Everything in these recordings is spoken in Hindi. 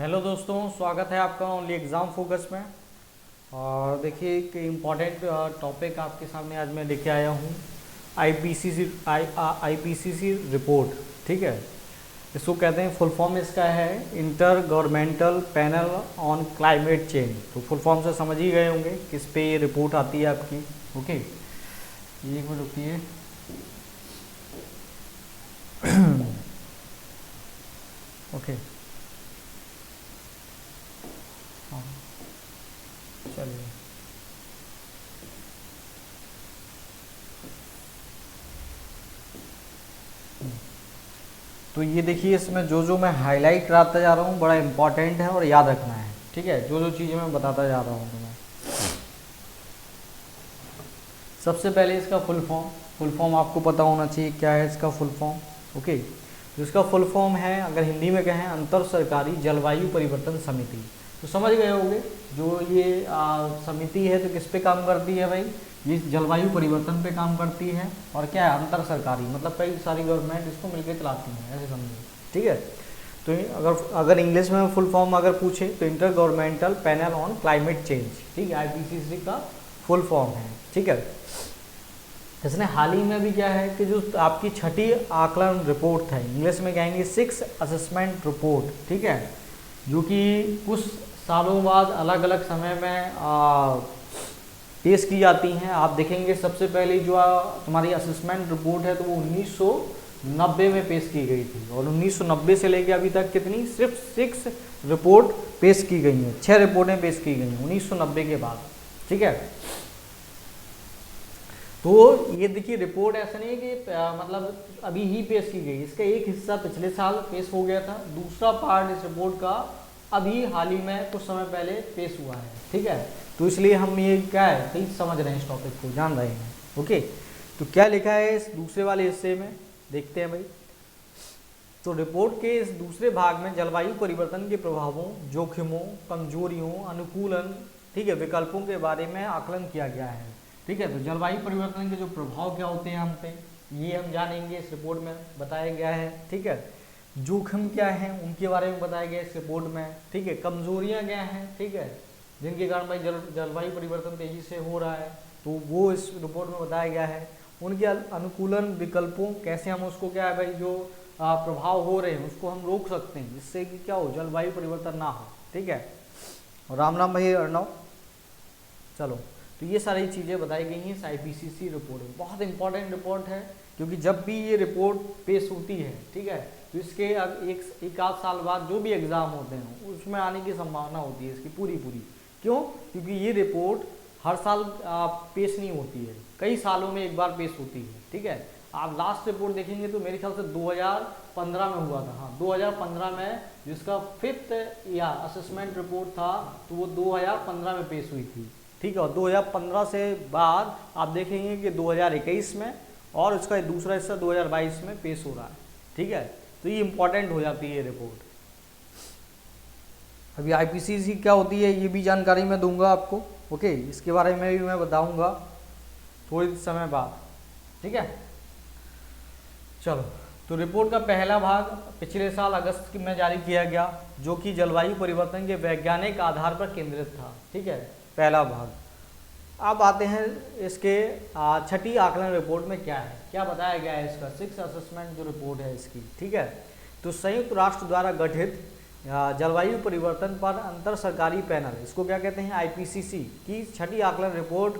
हेलो दोस्तों, स्वागत है आपका ओनली एग्ज़ाम फोकस में। और देखिए एक इम्पॉर्टेंट टॉपिक आपके सामने आज मैं लेके आया हूँ। आईपीसीसी रिपोर्ट, ठीक है। इसको कहते हैं, फुल फॉर्म इसका है inter governmental panel on climate change. तो फुल फॉर्म से समझ ही गए होंगे किस पे ये रिपोर्ट आती है आपकी। ओके, ये एक मिनट रुकिए। ओके, हाँ, चलिए। तो ये देखिए, इसमें जो जो मैं हाईलाइट कराता जा रहा हूँ बड़ा इंपॉर्टेंट है और याद रखना है, ठीक है। जो जो चीज़ें मैं बताता जा रहा हूँ तुम्हें। सबसे पहले इसका फुल फॉर्म आपको पता होना चाहिए क्या है इसका फुल फॉर्म। ओके, तो इसका फुल फॉर्म है, अगर हिंदी में कहें, अंतर सरकारी जलवायु परिवर्तन समिति। तो समझ गए होंगे जो ये समिति है तो किस पे काम करती है भाई, ये जलवायु परिवर्तन पे काम करती है। और क्या है, अंतर सरकारी मतलब कई सारी गवर्नमेंट इसको मिलकर चलाती हैं, ऐसे समझिए, ठीक है। तो अगर इंग्लिश में फुल फॉर्म अगर पूछे तो inter governmental panel on climate change, ठीक है, आईपीसीसी का फुल फॉर्म है, ठीक है। इसने हाल ही में भी क्या है कि जो आपकी छठी आकलन रिपोर्ट है, इंग्लिश में कहेंगे 6th असेसमेंट रिपोर्ट, ठीक है, जो कि कुछ सालों बाद अलग अलग समय में पेश की जाती हैं। आप देखेंगे सबसे पहले जो तुम्हारी असेसमेंट रिपोर्ट है तो वो 1990 में पेश की गई थी, और 1990 से लेकर अभी तक कितनी, सिर्फ 6 रिपोर्ट पेश की गई हैं, 6 रिपोर्टें पेश की गई हैं 1990 के बाद, ठीक है। तो ये देखिए, रिपोर्ट ऐसा नहीं है कि मतलब अभी ही पेश की गई, इसका एक हिस्सा पिछले साल पेश हो गया था, दूसरा पार्ट इस रिपोर्ट का अभी हाल ही में कुछ समय पहले पेश हुआ है, ठीक है। तो इसलिए हम ये क्या है सही समझ रहे हैं, इस टॉपिक को जान रहे हैं। ओके, तो क्या लिखा है इस दूसरे वाले हिस्से में, देखते हैं भाई। तो रिपोर्ट के इस दूसरे भाग में जलवायु परिवर्तन के प्रभावों, जोखिमों, कमजोरियों, अनुकूलन, ठीक है, विकल्पों के बारे में आकलन किया गया है, ठीक है। तो जलवायु परिवर्तन के जो प्रभाव क्या होते हैं हम पे, ये हम जानेंगे, इस रिपोर्ट में बताया गया है, ठीक है। जोखिम क्या है उनके बारे में बताया गया इस रिपोर्ट में, ठीक है। कमजोरियां क्या हैं, ठीक है, जिनके कारण भाई जलवायु परिवर्तन तेजी से हो रहा है, तो वो इस रिपोर्ट में बताया गया है। उनके अनुकूलन, विकल्पों, कैसे हम उसको क्या है भाई, जो प्रभाव हो रहे हैं उसको हम रोक सकते हैं, जिससे कि क्या हो, जलवायु परिवर्तन ना हो, ठीक है। और राम राम भाई अर्णव, चलो। तो ये सारी चीज़ें बताई गई हैं इस आईपीसीसी रिपोर्ट में। बहुत इंपॉर्टेंट रिपोर्ट है, क्योंकि जब भी ये रिपोर्ट पेश होती है, ठीक है, तो इसके एक आध साल बाद जो भी एग्ज़ाम होते हैं उसमें आने की संभावना होती है इसकी पूरी। क्यों? क्योंकि ये रिपोर्ट हर साल पेश नहीं होती है, कई सालों में एक बार पेश होती है, ठीक है। आप लास्ट रिपोर्ट देखेंगे तो मेरे ख्याल से 2015 में हुआ था, हाँ 2015 में, जिसका 5th या असेसमेंट रिपोर्ट था, तो वो 2015 में पेश हुई थी, ठीक है। और 2015 से बाद आप देखेंगे कि 2021 में, और उसका दूसरा हिस्सा 2022 में पेश हो रहा है, ठीक है। तो ये इंपॉर्टेंट हो जाती है रिपोर्ट। अभी आईपीसीसी क्या होती है ये भी जानकारी मैं दूंगा आपको, ओके, इसके बारे में भी मैं बताऊंगा थोड़ी समय बाद, ठीक है। चलो, तो रिपोर्ट का पहला भाग पिछले साल अगस्त में जारी किया गया, जो कि जलवायु परिवर्तन के वैज्ञानिक आधार पर केंद्रित था, ठीक है, पहला भाग। अब आते हैं इसके छठी आकलन रिपोर्ट में क्या है, क्या बताया गया है इसका 6th असेसमेंट जो रिपोर्ट है इसकी, ठीक है। तो संयुक्त राष्ट्र द्वारा गठित जलवायु परिवर्तन पर अंतर सरकारी पैनल, इसको क्या कहते हैं, आईपीसीसी की छठी आकलन रिपोर्ट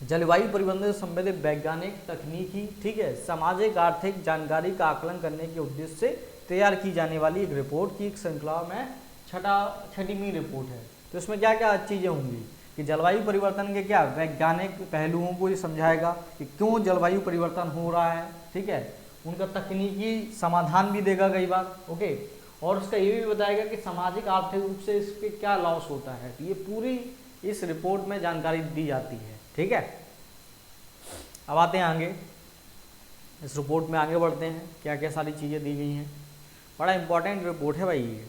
जलवायु परिवर्तन से संबंधित वैज्ञानिक, तकनीकी, ठीक है, सामाजिक, आर्थिक जानकारी का आकलन करने के उद्देश्य से तैयार की जाने वाली एक रिपोर्ट की एक श्रृंखला में छठवीं रिपोर्ट है। तो इसमें क्या क्या चीज़ें होंगी कि जलवायु परिवर्तन के क्या वैज्ञानिक पहलुओं को ये समझाएगा कि क्यों जलवायु परिवर्तन हो रहा है, ठीक है, उनका तकनीकी समाधान भी देगा कई बार, ओके। और उसका ये भी बताएगा कि सामाजिक, आर्थिक रूप से इसके क्या लॉस होता है। तो ये पूरी इस रिपोर्ट में जानकारी दी जाती है, ठीक है। अब आते हैं आगे, इस रिपोर्ट में आगे बढ़ते हैं, क्या क्या सारी चीज़ें दी गई हैं। बड़ा इंपॉर्टेंट रिपोर्ट है भाई ये।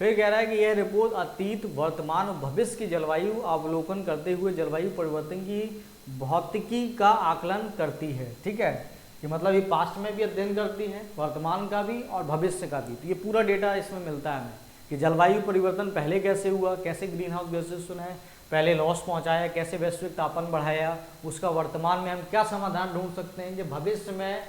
फिर कह रहा है कि यह रिपोर्ट अतीत, वर्तमान और भविष्य की जलवायु अवलोकन करते हुए जलवायु परिवर्तन की भौतिकी का आकलन करती है, ठीक है। कि मतलब ये पास्ट में भी अध्ययन करती है, वर्तमान का भी और भविष्य का भी। तो ये पूरा डेटा इसमें मिलता है हमें कि जलवायु परिवर्तन पहले कैसे हुआ, कैसे ग्रीन हाउस गैसेस ने पहले लॉस पहुंचाया, कैसे वैश्विक तापमान बढ़ाया, उसका वर्तमान में हम क्या समाधान ढूंढ सकते हैं, जो भविष्य में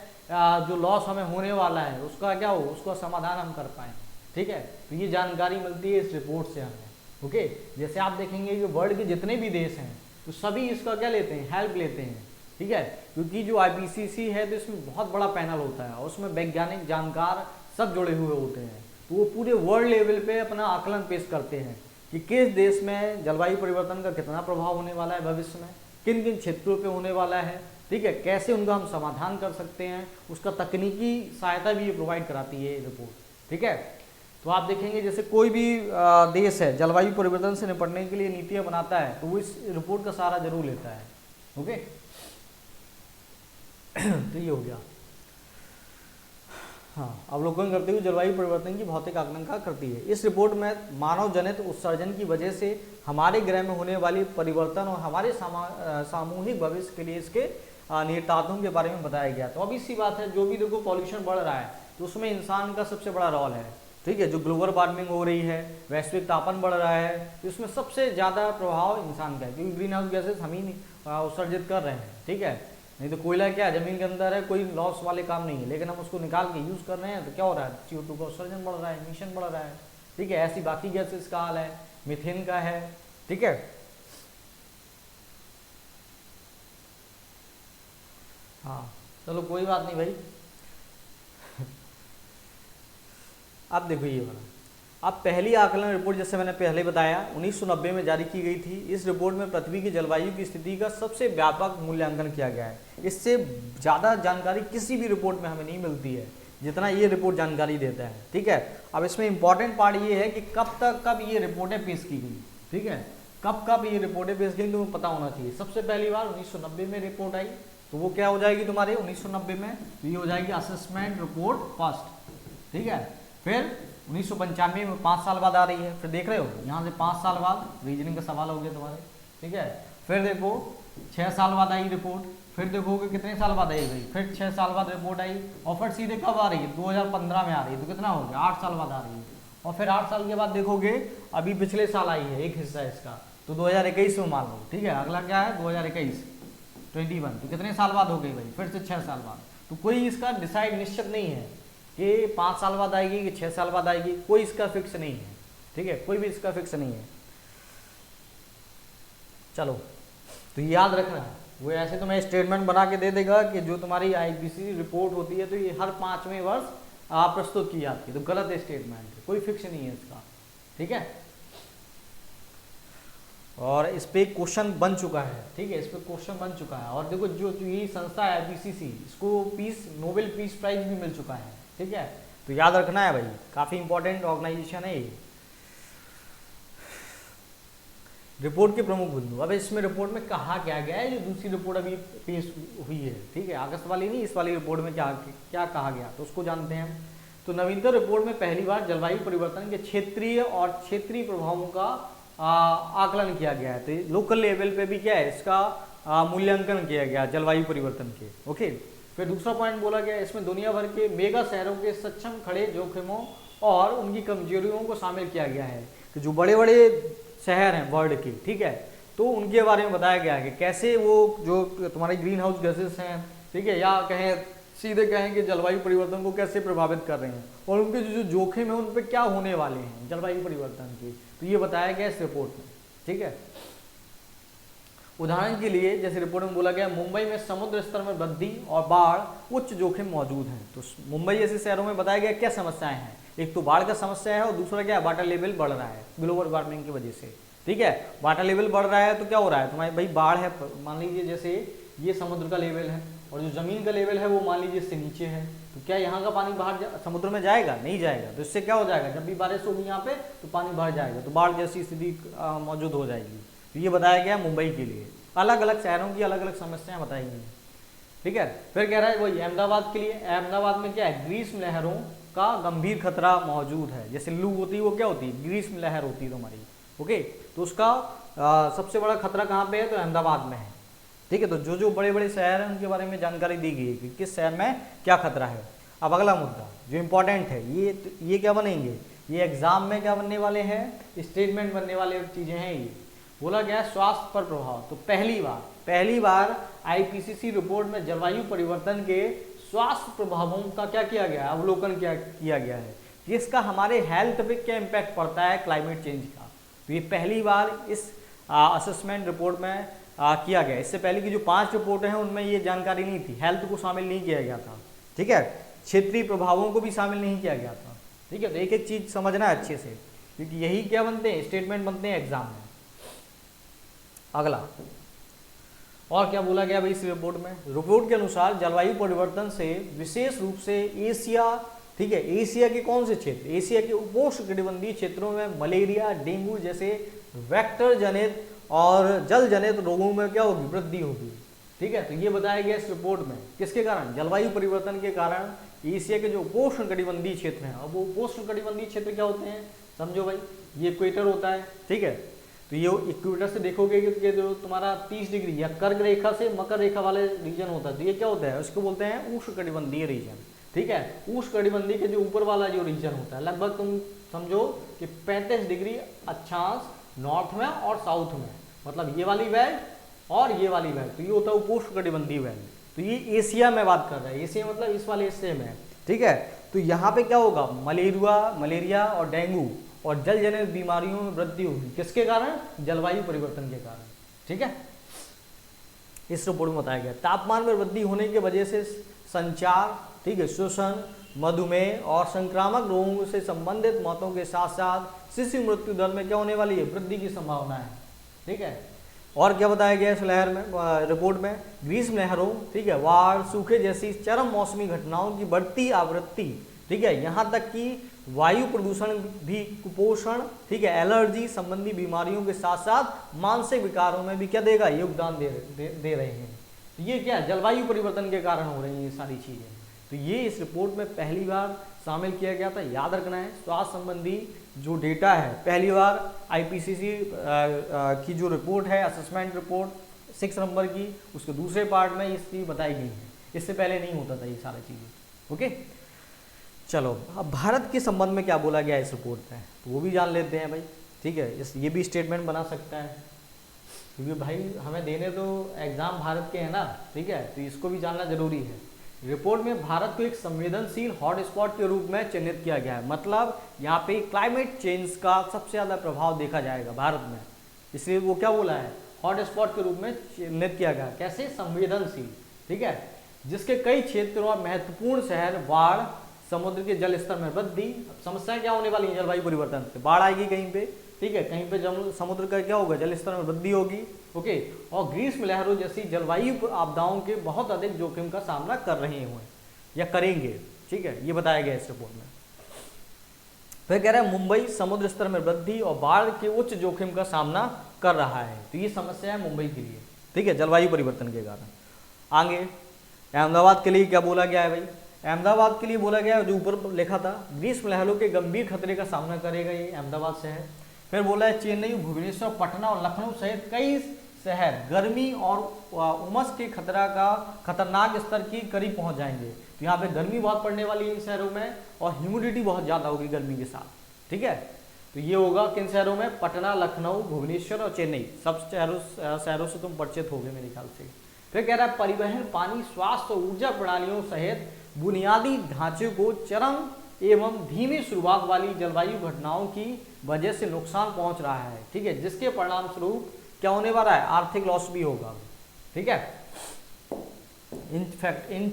जो लॉस हमें होने वाला है उसका क्या हो, उसका समाधान हम कर पाएँ। ठीक है, तो ये जानकारी मिलती है इस रिपोर्ट से हमें। ओके, जैसे आप देखेंगे कि वर्ल्ड के जितने भी देश हैं तो सभी इसका क्या लेते हैं, हेल्प लेते हैं। ठीक है, क्योंकि जो IPCC है तो इसमें बहुत बड़ा पैनल होता है और उसमें वैज्ञानिक जानकार सब जुड़े हुए होते हैं, तो वो पूरे वर्ल्ड लेवल पे अपना आकलन पेश करते हैं कि किस देश में जलवायु परिवर्तन का कितना प्रभाव होने वाला है भविष्य में, किन किन क्षेत्रों पे होने वाला है। ठीक है, कैसे उनका हम समाधान कर सकते हैं, उसका तकनीकी सहायता भी ये प्रोवाइड कराती है ये रिपोर्ट। ठीक है, तो आप देखेंगे जैसे कोई भी देश है जलवायु परिवर्तन से निपटने के लिए नीतियाँ बनाता है तो वो इस रिपोर्ट का सहारा जरूर लेता है। ओके तो ये हो गया। हाँ, अवलोकन करते हुए जलवायु परिवर्तन की भौतिक आकलन करती है। इस रिपोर्ट में मानव जनित उत्सर्जन की वजह से हमारे ग्रह में होने वाली परिवर्तन और हमारे सामूहिक भविष्य के लिए इसके निहितार्थों के बारे में बताया गया। तो अब सी बात है, जो भी देखो पॉल्यूशन बढ़ रहा है तो उसमें इंसान का सबसे बड़ा रोल है। ठीक है, जो ग्लोबल वार्मिंग हो रही है, वैश्विक तापमान बढ़ रहा है, तो इसमें सबसे ज़्यादा प्रभाव इंसान का है, क्योंकि ग्रीन हाउस गैसेस हम ही उत्सर्जित कर रहे हैं। ठीक है, नहीं तो कोयला क्या जमीन के अंदर है, कोई लॉस वाले काम नहीं है, लेकिन हम उसको निकाल के यूज़ कर रहे हैं तो क्या हो रहा है, CO2 का उत्सर्जन बढ़ रहा है, एमिशन बढ़ रहा है। ठीक है, ऐसी बाकी गैसेस का हाल है, मीथेन का है। ठीक है, हाँ चलो कोई बात नहीं भाई। अब देखो ये वाला, अब पहली आकलन रिपोर्ट जैसे मैंने पहले बताया 1990 में जारी की गई थी। इस रिपोर्ट में पृथ्वी की जलवायु की स्थिति का सबसे व्यापक मूल्यांकन किया गया है। इससे ज़्यादा जानकारी किसी भी रिपोर्ट में हमें नहीं मिलती है जितना ये रिपोर्ट जानकारी देता है। ठीक है, अब इसमें इंपॉर्टेंट पार्ट ये है कि कब ये रिपोर्टें पेश की गई। ठीक है, कब ये रिपोर्टें पेश की गई तुम्हें पता होना चाहिए। सबसे पहली बार 1990 में रिपोर्ट आई, तो वो क्या हो जाएगी तुम्हारे 1990 में, तो ये हो जाएगी असेसमेंट रिपोर्ट फर्स्ट। ठीक है, फिर 1995 में 5 साल बाद आ रही है, फिर देख रहे हो यहाँ से 5 साल बाद रीजनिंग का सवाल हो गया तुम्हारे। ठीक है, फिर देखो 6 साल बाद आई रिपोर्ट, फिर देखोगे कितने साल बाद आई गई, फिर 6 साल बाद रिपोर्ट आई, और फिर सीधे कब आ रही है 2015 में आ रही है, तो कितना हो गया 8 साल बाद आ रही है। और फिर 8 साल के बाद देखोगे अभी पिछले साल आई है एक हिस्सा इसका, तो 2021 में मान लो। ठीक है, अगला क्या है 2021 21, तो कितने साल बाद हो गई भाई, फिर से 6 साल बाद। तो कोई इसका डिसाइड निश्चित नहीं है कि 5 साल बाद आएगी कि 6 साल बाद आएगी, कोई इसका फिक्स नहीं है। ठीक है, कोई भी इसका फिक्स नहीं है। चलो तो याद रखना, वो ऐसे तो मैं स्टेटमेंट बना के दे देगा कि जो तुम्हारी IPCC रिपोर्ट होती है तो ये हर 5वें वर्ष प्रस्तुत की जाती है, तो गलत स्टेटमेंट है, कोई फिक्स नहीं है इसका। ठीक है, और इस पे क्वेश्चन बन चुका है। ठीक है, इस पे क्वेश्चन बन चुका है, और देखो जो ये संस्था है IPCC, इसको नोबेल पीस प्राइज भी मिल चुका है। ठीक है, तो याद रखना है भाई, काफ़ी इंपॉर्टेंट ऑर्गेनाइजेशन है ये। रिपोर्ट के प्रमुख बिंदु, अब इसमें रिपोर्ट में कहा क्या गया है, जो दूसरी रिपोर्ट अभी पेश हुई है। ठीक है, अगस्त वाली नहीं, इस वाली रिपोर्ट में क्या कहा गया तो उसको जानते हैं। तो नवीनतम रिपोर्ट में पहली बार जलवायु परिवर्तन के क्षेत्रीय प्रभावों का आकलन किया गया है। तो लोकल लेवल पे भी क्या है इसका मूल्यांकन किया गया जलवायु परिवर्तन के। ओके, फिर दूसरा पॉइंट बोला गया, इसमें दुनिया भर के मेगा शहरों के सक्षम खड़े जोखिमों और उनकी कमजोरियों को शामिल किया गया है, कि जो बड़े बड़े शहर हैं वर्ल्ड के, ठीक है, तो उनके बारे में बताया गया है कि कैसे वो जो तुम्हारे ग्रीन हाउस गैसेस हैं, ठीक है, या कहें सीधे कहें कि जलवायु परिवर्तन को कैसे प्रभावित कर रहे हैं, और उनके जो जोखिम है उन पर क्या होने वाले हैं जलवायु परिवर्तन के, तो ये बताया गया इस रिपोर्ट में। ठीक है, उदाहरण के लिए जैसे रिपोर्ट में बोला गया, मुंबई में समुद्र स्तर में वृद्धि और बाढ़ उच्च जोखिम मौजूद हैं। तो मुंबई जैसे शहरों में बताया गया क्या समस्याएं हैं, एक तो बाढ़ का समस्या है और दूसरा क्या है, वाटर लेवल बढ़ रहा है ग्लोबल वार्मिंग की वजह से। ठीक है, वाटर लेवल बढ़ रहा है तो क्या हो रहा है तुम्हारे भाई, बाढ़ है, मान लीजिए जैसे ये समुद्र का लेवल है और जो जमीन का लेवल है वो मान लीजिए इससे नीचे है, तो क्या यहाँ का पानी बाहर समुद्र में जाएगा, नहीं जाएगा। तो इससे क्या हो जाएगा, जब भी बारिश होगी यहाँ पे तो पानी भर जाएगा, तो बाढ़ जैसी स्थिति मौजूद हो जाएगी। तो ये बताया गया मुंबई के लिए, अलग अलग शहरों की अलग अलग समस्याएं बताई गई। ठीक है, फिर कह रहा है वही अहमदाबाद के लिए, अहमदाबाद में क्या है, ग्रीष्म लहरों का गंभीर खतरा मौजूद है। जैसे लू होती है वो क्या होती है, ग्रीष्म लहर होती है तुम्हारी। ओके, तो उसका सबसे बड़ा खतरा कहाँ पे है, तो अहमदाबाद में है। ठीक है, तो जो जो बड़े बड़े शहर हैं उनके बारे में जानकारी दी गई है कि किस शहर में क्या खतरा है। अब अगला मुद्दा जो इम्पोर्टेंट है, ये क्या बनेंगे, ये एग्जाम में क्या बनने वाले हैं, स्टेटमेंट बनने वाले चीजें हैं। ये बोला गया स्वास्थ्य पर प्रभाव, तो पहली बार आईपीसीसी रिपोर्ट में जलवायु परिवर्तन के स्वास्थ्य प्रभावों का क्या किया गया है, अवलोकन किया गया है कि इसका हमारे हेल्थ पे क्या इम्पैक्ट पड़ता है क्लाइमेट चेंज का। तो ये पहली बार इस असेसमेंट रिपोर्ट में किया गया। इससे पहले की जो 5 रिपोर्टें हैं उनमें ये जानकारी नहीं थी, हेल्थ को शामिल नहीं किया गया था, ठीक है, क्षेत्रीय प्रभावों को भी शामिल नहीं किया गया था, ठीक है। तो एक एक चीज समझना है अच्छे से, क्योंकि यही क्या बनते हैं, स्टेटमेंट बनते हैं एग्जाम में। अगला और क्या बोला गया भाई इस रिपोर्ट में, रिपोर्ट के अनुसार जलवायु परिवर्तन से विशेष रूप से एशिया, ठीक है, एशिया के कौन से क्षेत्र, एशिया के उपोष्णकटिबंधीय क्षेत्रों में मलेरिया, डेंगू जैसे वेक्टर जनित और जल जनित रोगों में क्या होगी, वृद्धि होगी, ठीक है। तो ये बताया गया इस रिपोर्ट में, किसके कारण, जलवायु परिवर्तन के कारण एशिया के जो उपोष्णकटिबंधीय क्षेत्र हैं। अब वो उपोष्णकटिबंधीय क्षेत्र क्या होते हैं, समझो भाई, ये इक्वेटर होता है, ठीक है। तो ये इक्वेटर से देखोगे कि जो तुम्हारा 30 डिग्री या कर्क रेखा से मकर रेखा वाले रीजन होता है, तो ये क्या होता है, उसको बोलते हैं उष्णकटिबंधीय रीजन, ठीक है। उष्णकटिबंधीय के जो ऊपर वाला जो रीजन होता है, लगभग तुम समझो कि 35 डिग्री अक्षांश नॉर्थ में और साउथ में, मतलब ये वाली बेल्ट और ये वाली बेल्ट, तो ये होता है उपोष्णकटिबंधीय बेल्ट। तो ये एशिया में बात कर रहा है, एशिया मतलब इस वाले हिस्से में, ठीक है। तो यहाँ पे क्या होगा, मलेरिया और डेंगू और जल जनित बीमारियों में वृद्धि होगी, किसके कारण, जलवायु परिवर्तन के कारण, ठीक है। इस रिपोर्ट में बताया गया तापमान में वृद्धि होने की वजह से संचार, ठीक है, श्वसन, मधुमेह और संक्रामक रोगों से संबंधित मौतों के साथ साथ शिशु मृत्यु दर में क्या होने वाली है, वृद्धि की संभावना है, ठीक है। और क्या बताया गया इस लहर में, रिपोर्ट में, ग्रीष्म लहरों, ठीक है, बाढ़, सूखे जैसी चरम मौसमी घटनाओं की बढ़ती आवृत्ति, ठीक है, यहाँ तक कि वायु प्रदूषण भी कुपोषण, ठीक है, एलर्जी संबंधी बीमारियों के साथ साथ मानसिक विकारों में भी क्या देगा, योगदान दे रहे हैं। तो ये क्या, जलवायु परिवर्तन के कारण हो रही हैं ये सारी चीजें। तो ये इस रिपोर्ट में पहली बार शामिल किया गया था, याद रखना है। स्वास्थ्य संबंधी जो डेटा है, पहली बार आईपीसीसी की जो रिपोर्ट है, असेसमेंट रिपोर्ट 6 नंबर की, उसके दूसरे पार्ट में इसकी बताई गई है, इससे पहले नहीं होता था ये सारी चीज़ें। ओके, चलो अब भारत के संबंध में क्या बोला गया इस रिपोर्ट में, तो वो भी जान लेते हैं भाई, ठीक है। ये भी स्टेटमेंट बना सकता है, क्योंकि भाई हमें देने तो एग्जाम भारत के हैं ना, ठीक है, तो इसको भी जानना जरूरी है। रिपोर्ट में भारत को एक संवेदनशील हॉटस्पॉट के रूप में चिन्हित किया गया है, मतलब यहाँ पे क्लाइमेट चेंज का सबसे ज़्यादा प्रभाव देखा जाएगा भारत में, इसलिए वो क्या बोला है, हॉटस्पॉट के रूप में चिन्हित किया गया। कैसे, संवेदनशील, ठीक है, जिसके कई क्षेत्रों और महत्वपूर्ण शहर बाढ़, समुद्र के जल स्तर में वृद्धि, समस्याएं क्या होने वाली है जलवायु परिवर्तन से, बाढ़ आएगी कहीं पे, ठीक है, कहीं पे समुद्र का क्या होगा, जल स्तर में वृद्धि होगी, ओके, और ग्रीष्म लहरों जैसी जलवायु आपदाओं के बहुत अधिक जोखिम का सामना कर रहे हुए या करेंगे, ठीक है, ये बताया गया इस रिपोर्ट में। फिर कह रहा है मुंबई समुद्र स्तर में वृद्धि और बाढ़ के उच्च जोखिम का सामना कर रहा है, तो ये समस्या है मुंबई के लिए, ठीक है, जलवायु परिवर्तन के कारण। आगे अहमदाबाद के लिए क्या बोला गया है भाई, अहमदाबाद के लिए बोला गया है, जो ऊपर लिखा था, ग्रीष्म लहरों के गंभीर खतरे का सामना करेगा ये अहमदाबाद शहर। फिर बोला है चेन्नई, भुवनेश्वर, पटना और लखनऊ सहित कई शहर गर्मी और उमस के खतरनाक स्तर की करीब पहुंच जाएंगे। तो यहाँ पे गर्मी बहुत पड़ने वाली है इन शहरों में, और ह्यूमिडिटी बहुत ज़्यादा होगी गर्मी के साथ, ठीक है। तो ये होगा किन शहरों में, पटना, लखनऊ, भुवनेश्वर और चेन्नई, सब शहरों से तुम परिचित होगे मेरे ख्याल से। फिर कह रहा है परिवहन, पानी, स्वास्थ्य और ऊर्जा प्रणालियों सहित बुनियादी ढांचे को चरम एवं धीमी शुरुआत वाली जलवायु घटनाओं की वजह से नुकसान पहुंच रहा है, ठीक है, जिसके परिणाम स्वरूप क्या होने वाला है, आर्थिक लॉस भी होगा, ठीक है। इन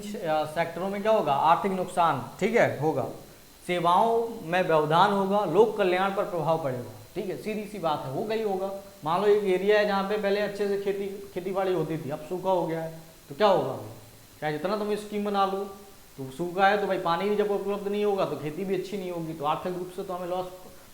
सेक्टरों में क्या होगा, आर्थिक नुकसान, ठीक है, होगा, सेवाओं में व्यवधान होगा, लोक कल्याण पर प्रभाव पड़ेगा, ठीक है, सीधी सी बात है, होगा ही होगा। मान लो एक एरिया है जहाँ पे पहले अच्छे से खेती बाड़ी होती थी, अब सूखा हो गया है, तो क्या होगा, चाहे जितना तुम स्कीम बना लो, तो सूखा है तो भाई पानी भी जब उपलब्ध नहीं होगा तो खेती भी अच्छी नहीं होगी, तो आर्थिक रूप से तो हमें लॉस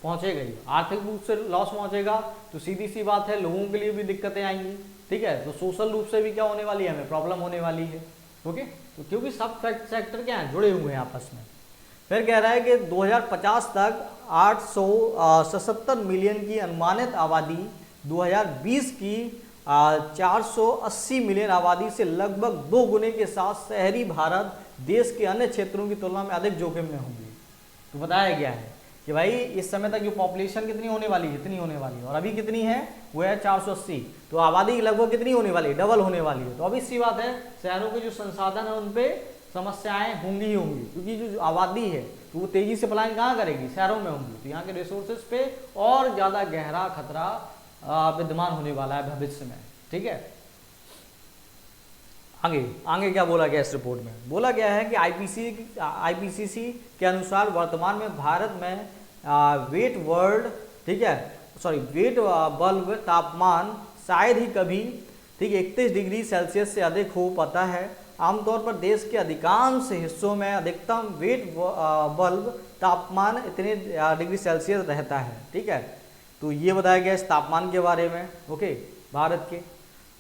पहुंचेगा ही। आर्थिक रूप से लॉस पहुंचेगा तो सीधी सी बात है लोगों के लिए भी दिक्कतें आएंगी, ठीक है, तो सोशल रूप से भी क्या होने वाली है, हमें प्रॉब्लम होने वाली है, ओके। तो क्योंकि सब सेक्टर क्या है, जुड़े हुए हैं आपस में। फिर कह रहा है कि 2050 तक 877 मिलियन की अनुमानित आबादी 2020 की 480 मिलियन आबादी से लगभग 2 गुने के साथ शहरी भारत देश के अन्य क्षेत्रों की तुलना में अधिक जोखिम में होंगे। तो बताया गया है कि भाई इस समय तक जो पॉपुलेशन कितनी होने वाली है, इतनी होने वाली है, और अभी कितनी है, वो है 480। तो आबादी लगभग कितनी होने वाली है, डबल होने वाली है। तो अब सी बात है, शहरों के जो संसाधन है उन पे समस्याएं होंगी ही होंगी, क्योंकि जो आबादी है तो वो तेजी से पलायन कहाँ करेगी, शहरों में होंगी। तो यहाँ के रिसोर्सेज पे और ज़्यादा गहरा खतरा विद्यमान होने वाला है भविष्य में। ठीक है, आगे आगे क्या बोला गया इस रिपोर्ट में, बोला गया है कि आईपीसीसी के अनुसार वर्तमान में भारत में वेट वर्ल्ड, ठीक है, वेट बल्ब तापमान शायद ही कभी, ठीक है, 31 डिग्री सेल्सियस से अधिक हो पाता है। आमतौर पर देश के अधिकांश हिस्सों में अधिकतम वेट बल्ब तापमान इतने डिग्री सेल्सियस रहता है। ठीक है, तो ये बताया गया इस तापमान के बारे में, ओके, भारत के।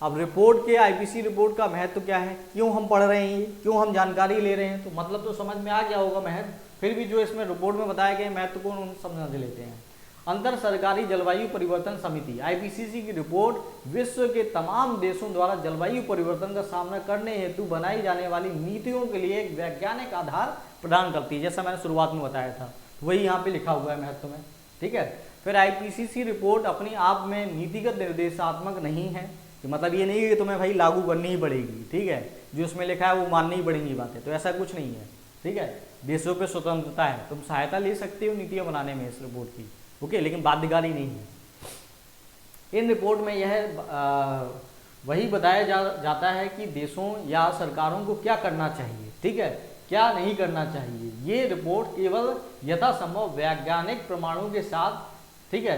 अब रिपोर्ट के, आईपीसी रिपोर्ट का महत्व क्या है, क्यों हम पढ़ रहे हैं, क्यों हम जानकारी ले रहे हैं, तो मतलब तो समझ में आ गया होगा महत्व, फिर भी जो इसमें रिपोर्ट में बताए गए महत्व को उन समझ लेते हैं। अंतर सरकारी जलवायु परिवर्तन समिति आईपीसीसी की रिपोर्ट विश्व के तमाम देशों द्वारा जलवायु परिवर्तन का सामना करने हेतु बनाई जाने वाली नीतियों के लिए एक वैज्ञानिक आधार प्रदान करती है, जैसा मैंने शुरुआत में बताया था, वही यहाँ पे लिखा हुआ है महत्व में। ठीक है, फिर आईपीसीसी रिपोर्ट अपने आप में नीतिगत निर्देशात्मक नहीं है, कि मतलब ये नहीं है कि तुम्हें भाई लागू करनी ही पड़ेगी। ठीक है, जो उसमें लिखा है वो माननी ही पड़ेंगी बातें, तो ऐसा कुछ नहीं है। ठीक है, देशों पे स्वतंत्रता है, तुम सहायता ले सकते हो नीतियाँ बनाने में इस रिपोर्ट की, ओके, लेकिन बाध्यकारी नहीं है। इन रिपोर्ट में यह वही बताया जाता है कि देशों या सरकारों को क्या करना चाहिए, ठीक है, क्या नहीं करना चाहिए। ये रिपोर्ट केवल यथासंभव वैज्ञानिक प्रमाणों के साथ, ठीक है,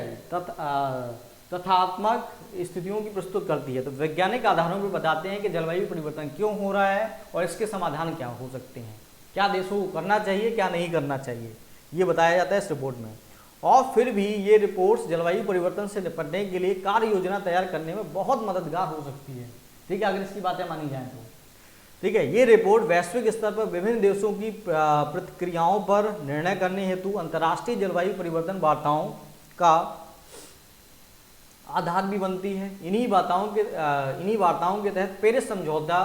तथ्यात्मक स्थितियों की प्रस्तुत करती है। तो वैज्ञानिक आधारों पर बताते हैं कि जलवायु परिवर्तन क्यों हो रहा है और इसके समाधान क्या हो सकते हैं, क्या देशों को करना चाहिए, क्या नहीं करना चाहिए, ये बताया जाता है इस रिपोर्ट में। और फिर भी ये रिपोर्ट्स जलवायु परिवर्तन से निपटने के लिए कार्य योजना तैयार करने में बहुत मददगार हो सकती है। ठीक है, अगर इसकी बातें मानी जाए तो। ठीक है, ये रिपोर्ट वैश्विक स्तर पर विभिन्न देशों की प्रतिक्रियाओं पर निर्णय करने हेतु अंतर्राष्ट्रीय जलवायु परिवर्तन वार्ताओं का आधार भी बनती है। इन्हीं वार्ताओं के तहत पेरिस समझौता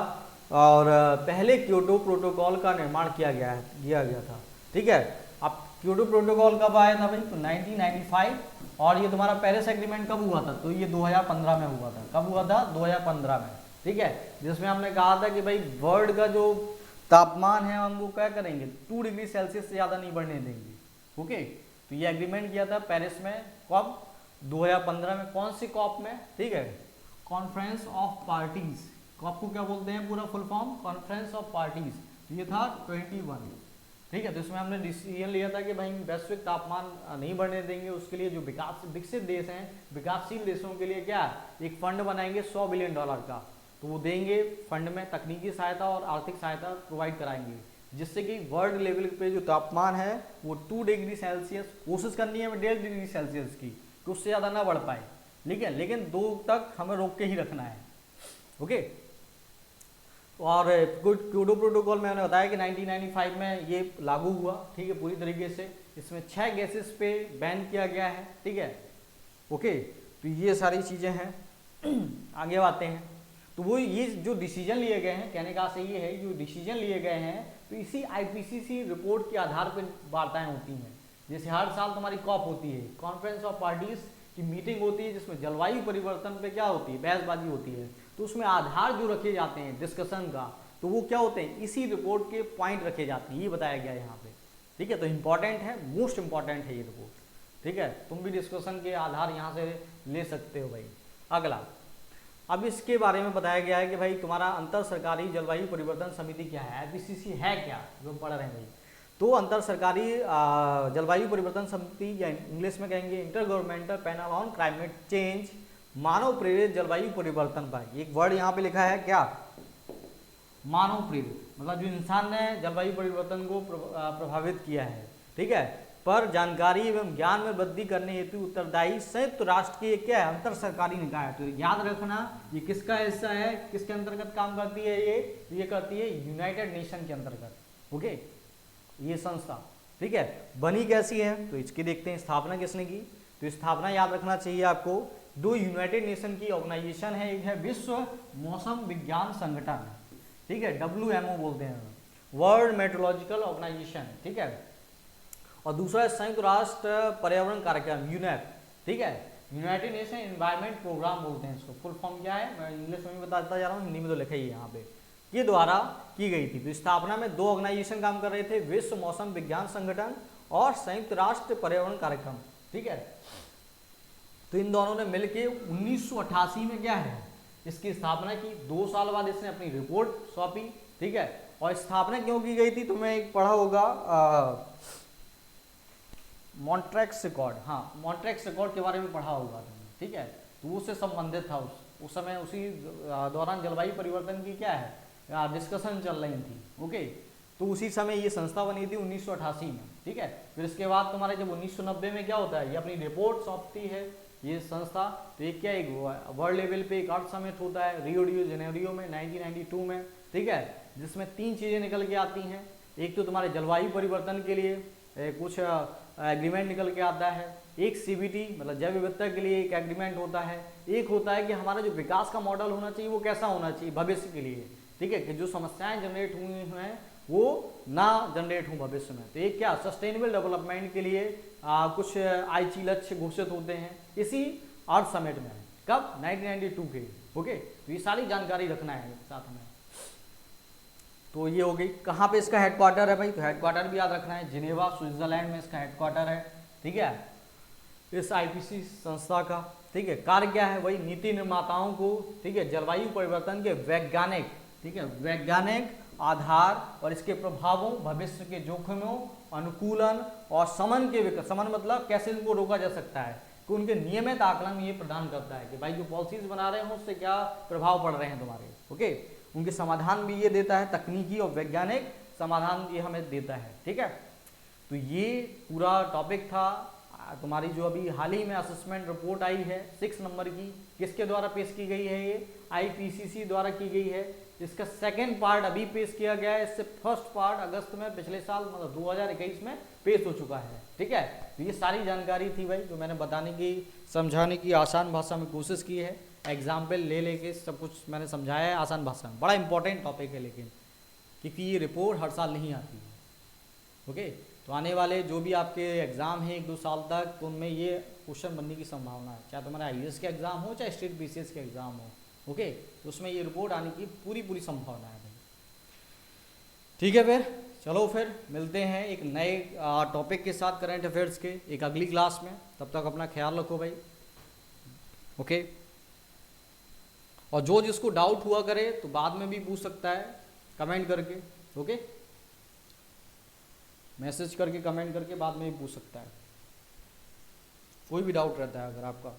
और पहले क्योटो प्रोटोकॉल का निर्माण किया गया था। ठीक है, अब क्योटो प्रोटोकॉल कब आया था भाई, तो 1995, और ये तुम्हारा पेरिस एग्रीमेंट कब हुआ था, तो ये 2015 में हुआ था। कब हुआ था, 2015 में। ठीक है, जिसमें हमने कहा था कि भाई वर्ल्ड का जो तापमान है हम वो क्या करेंगे, 2 डिग्री सेल्सियस से ज़्यादा नहीं बढ़ने देंगे। ओके, तो ये एग्रीमेंट किया था पेरिस में, कब, 2015 में। कौन सी कॉप में, ठीक है, कॉन्फ्रेंस ऑफ पार्टीज। कॉप को क्या बोलते हैं पूरा full form, conference of parties. ये था 21। ठीक है, तो इसमें हमने डिसीजन लिया था कि भाई वैश्विक तापमान नहीं बढ़ने देंगे, उसके लिए जो विकसित देश हैं, विकासशील देशों के लिए क्या, एक फंड बनाएंगे $100 बिलियन का, तो वो देंगे फंड में तकनीकी सहायता और आर्थिक सहायता प्रोवाइड कराएंगे, जिससे कि वर्ल्ड लेवल पे जो तापमान है वो 2 डिग्री सेल्सियस, कोशिश करनी है 1.5 डिग्री सेल्सियस की, कि उससे ज़्यादा ना बढ़ पाए, लेकिन 2 तक हमें रोक के ही रखना है। ओके, और क्योटो प्रोटोकॉल में मैंने बताया कि 1995 में ये लागू हुआ। ठीक है, पूरी तरीके से इसमें 6 गैसेस पे बैन किया गया है। ठीक है, ओके, तो ये सारी चीज़ें हैं। आगे आते हैं, तो वो ये जो डिसीजन लिए गए हैं, कहने का से ये है, जो डिसीजन लिए गए हैं तो इसी आईपीसीसी रिपोर्ट के आधार पर वार्ताएं होती हैं। जैसे हर साल तुम्हारी कॉप होती है, कॉन्फ्रेंस ऑफ पार्टीज की मीटिंग होती है, जिसमें जलवायु परिवर्तन पे क्या होती है, बहसबाजी होती है। तो उसमें आधार जो रखे जाते हैं डिस्कशन का, तो वो क्या होते हैं, इसी रिपोर्ट के पॉइंट रखे जाते हैं, ये बताया गया है यहाँ पे। ठीक है, तो इंपॉर्टेंट है, मोस्ट इंपॉर्टेंट है ये रिपोर्ट। ठीक है, तुम भी डिस्कशन के आधार यहाँ से ले सकते हो भाई। अगला, अब इसके बारे में बताया गया है कि भाई तुम्हारा अंतर सरकारी जलवायु परिवर्तन समिति क्या है, आईपीसीसी है क्या, जो पढ़ रहे हैं भाई। तो अंतर सरकारी जलवायु परिवर्तन समिति, या इंग्लिश में कहेंगे intergovernmental panel on climate change, मानव प्रेरित जलवायु परिवर्तन पर। एक वर्ड यहाँ पे लिखा है क्या, मानव प्रेरित, मतलब जो इंसान ने जलवायु परिवर्तन को प्रभावित किया है। ठीक है, पर जानकारी एवं ज्ञान में वृद्धि करने हेतु उत्तरदायी संयुक्त राष्ट्र की क्या है, अंतर सरकारी निकाय है। तो याद रखना ये किसका हिस्सा है, किसके अंतर्गत काम करती है ये करती है यूनाइटेड नेशन के अंतर्गत। ओके, ये संस्था। ठीक है, बनी कैसी है, तो इसकी देखते हैं, स्थापना किसने की, तो स्थापना याद रखना चाहिए आपको, 2 यूनाइटेड नेशन की ऑर्गेनाइजेशन है, एक है विश्व मौसम विज्ञान संगठन, ठीक है, WMO बोलते हैं, वर्ल्ड मेट्रोलॉजिकल ऑर्गेनाइजेशन। ठीक है, और दूसरा है संयुक्त राष्ट्र पर्यावरण कार्यक्रम यूनेप, ठीक है, यूनाइटेड नेशन एनवायरनमेंट प्रोग्राम बोलते हैं इसको। फुल फॉर्म क्या है, मैं इंग्लिश में भी बताता जा रहा हूँ, हिंदी में तो लिखा ही है यहाँ पे, ये द्वारा की गई थी। तो स्थापना में 2 ऑर्गेनाइजेशन काम कर रहे थे, विश्व मौसम विज्ञान संगठन और संयुक्त राष्ट्र पर्यावरण कार्यक्रम, ठीक है। तो इन दोनों ने मिलकर 1988 में क्या है इसकी स्थापना की। 2 साल बाद इसने अपनी रिपोर्ट सौंपी, ठीक है। और स्थापना क्यों की गई थी, तुम्हें एक पढ़ा होगा मॉन्ट्रेक्स रिकॉर्ड, हाँ मॉन्ट्रेक्स रिकॉर्ड के बारे में पढ़ा होगा तुमने, ठीक है। तो उससे संबंधित था, उस समय उसी दौरान जलवायु परिवर्तन की क्या है डिस्कशन चल रही थी, ओके। तो उसी समय ये संस्था बनी थी 1988 में, ठीक है। फिर इसके बाद तुम्हारे जब 1990 में क्या होता है, ये अपनी रिपोर्ट सौंपती है ये संस्था। तो एक क्या, एक वर्ल्ड लेवल पे एक अर्थ समिट होता है रियो डी जेनेरियो में 1992 में, ठीक है, जिसमें 3 चीज़ें निकल के आती हैं। एक तो तुम्हारे जलवायु परिवर्तन के लिए कुछ एग्रीमेंट निकल के आता है, एक सीबीटी मतलब जैव विविधता के लिए एक एग्रीमेंट होता है, एक होता है कि हमारा जो विकास का मॉडल होना चाहिए वो कैसा होना चाहिए भविष्य के लिए, ठीक है, कि जो समस्याएं जनरेट हुई हैं वो ना जनरेट हो भविष्य में। तो एक क्या सस्टेनेबल डेवलपमेंट के लिए कुछ आईची लक्ष्य घोषित होते हैं इसी अर्थ समिट में। कब 1992 के, ओके। तो ये सारी जानकारी रखना है साथ में। तो ये हो गई। कहाँ पे इसका हेडक्वार्टर है भाई, तो हेडक्वार्टर भी याद रखना है, जिनेवा स्विट्जरलैंड में इसका हेडक्वार्टर है, ठीक है, इस आईपीसी संस्था का, ठीक है। कार्य क्या है, वही नीति निर्माताओं को, ठीक है, जलवायु परिवर्तन के वैज्ञानिक, ठीक है, वैज्ञानिक आधार और इसके प्रभावों, भविष्य के जोखिमों, अनुकूलन और समन के विकल्प, समन मतलब कैसे इनको रोका जा सकता है, कि उनके नियमित आकलन ये प्रदान करता है कि भाई जो पॉलिसीज बना रहे हैं उससे क्या प्रभाव पड़ रहे हैं तुम्हारे, ओके। उनके समाधान भी ये देता है, तकनीकी और वैज्ञानिक समाधान ये हमें देता है, ठीक है। तो ये पूरा टॉपिक था। तुम्हारी जो अभी हाल ही में असेसमेंट रिपोर्ट आई है 6 नंबर की, किसके द्वारा पेश की गई है, ये आईपीसीसी द्वारा की गई है। इसका सेकेंड पार्ट अभी पेश किया गया है, इससे फर्स्ट पार्ट अगस्त में पिछले साल मतलब 2021 में पेश हो चुका है, ठीक है। तो ये सारी जानकारी थी भाई जो मैंने बताने की, समझाने की आसान भाषा में कोशिश की है, एग्जाम्पल ले लेके सब कुछ मैंने समझाया है आसान भाषा में। बड़ा इंपॉर्टेंट टॉपिक है लेकिन, क्योंकि ये रिपोर्ट हर साल नहीं आती है, ओके। तो आने वाले जो भी आपके एग्ज़ाम हैं 1-2 साल तक, तो उनमें ये क्वेश्चन बनने की संभावना है, चाहे तुम्हारा आईएएस के एग्ज़ाम हो चाहे स्टेट बीसीएस के एग्ज़ाम हो, ओके। तो उसमें ये रिपोर्ट आने की पूरी संभावना है भाई, ठीक है। फिर चलो फिर मिलते हैं एक नए टॉपिक के साथ करंट अफेयर्स के एक अगली क्लास में। तब तक अपना ख्याल रखो भाई, ओके। और जो जिसको डाउट हुआ करे तो बाद में भी पूछ सकता है कमेंट करके, ओके, मैसेज करके कमेंट करके बाद में भी पूछ सकता है, कोई भी डाउट रहता है अगर आपका।